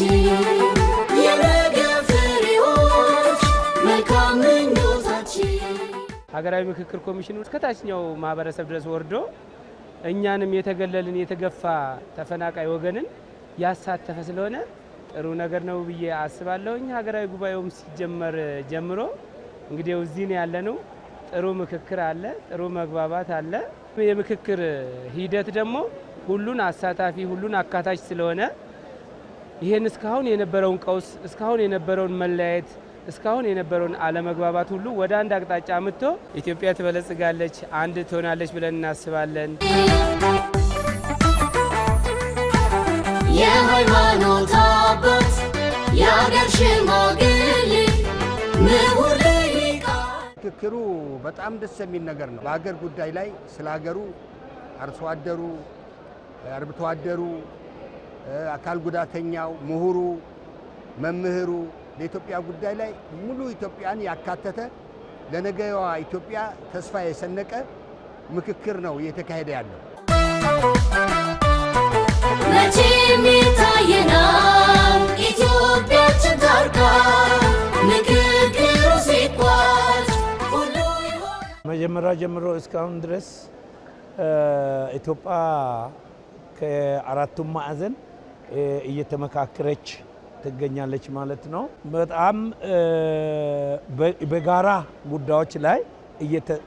ተስፋችን የነገ ፍሬዎች መልካም ምኞታችን ሀገራዊ ምክክር ኮሚሽኑ እስከታችኛው ማህበረሰብ ድረስ ወርዶ እኛንም የተገለልን የተገፋ ተፈናቃይ ወገንን ያሳተፈ ስለሆነ ጥሩ ነገር ነው ብዬ አስባለሁ። ሀገራዊ ጉባኤውም ሲጀመር ጀምሮ እንግዲህ እዚህ ነው ያለነው። ጥሩ ምክክር አለ፣ ጥሩ መግባባት አለ። የምክክር ሂደት ደግሞ ሁሉን አሳታፊ ሁሉን አካታች ስለሆነ ይሄን እስካሁን የነበረውን ቀውስ እስካሁን የነበረውን መለያየት እስካሁን የነበረውን አለመግባባት ሁሉ ወደ አንድ አቅጣጫ አምጥቶ ኢትዮጵያ ትበለጽጋለች፣ አንድ ትሆናለች ብለን እናስባለን። የሃይማኖት አባት የአገር ሽማግሌ ምሁር ምክክሩ በጣም ደስ የሚል ነገር ነው። በሀገር ጉዳይ ላይ ስለ ሀገሩ አርሶ አደሩ፣ አርብቶ አደሩ፣ አካል ጉዳተኛው፣ ምሁሩ፣ መምህሩ ለኢትዮጵያ ጉዳይ ላይ ሙሉ ኢትዮጵያን ያካተተ ለነገዋ ኢትዮጵያ ተስፋ የሰነቀ ምክክር ነው እየተካሄደ ያለው። መቼም ይታየናል ኢትዮጵያችን ታርጋ ምክክሩ ሲቋጭ ሁሉ ይሆን። መጀመሪያ ጀምሮ እስካሁን ድረስ ኢትዮጵያ ከአራቱም ማዕዘን እየተመካከረች ትገኛለች ማለት ነው። በጣም በጋራ ጉዳዮች ላይ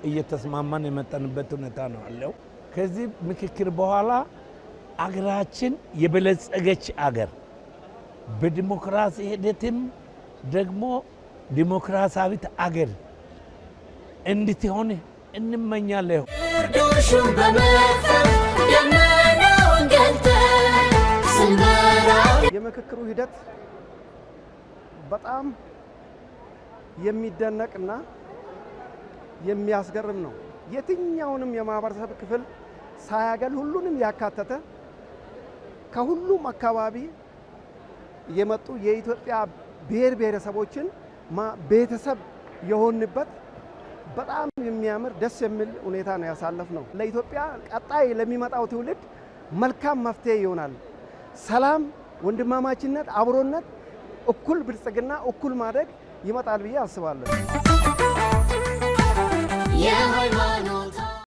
እየተስማማን የመጣንበት ሁኔታ ነው ያለው። ከዚህ ምክክር በኋላ አገራችን የበለጸገች አገር በዲሞክራሲ ሂደትም ደግሞ ዲሞክራሲያዊት አገር እንድትሆን እንመኛለን። ዶሹን በመክፈት ደመናውን ገልጠን ስንበራ የምክክሩ ሂደት በጣም የሚደነቅና የሚያስገርም ነው። የትኛውንም የማህበረሰብ ክፍል ሳያገል ሁሉንም ያካተተ ከሁሉም አካባቢ የመጡ የኢትዮጵያ ብሔር ብሔረሰቦችን ቤተሰብ የሆንበት በጣም የሚያምር ደስ የሚል ሁኔታ ነው ያሳለፍነው። ለኢትዮጵያ ቀጣይ ለሚመጣው ትውልድ መልካም መፍትሄ ይሆናል። ሰላም፣ ወንድማማችነት፣ አብሮነት፣ እኩል ብልጽግና፣ እኩል ማደግ ይመጣል ብዬ አስባለሁ።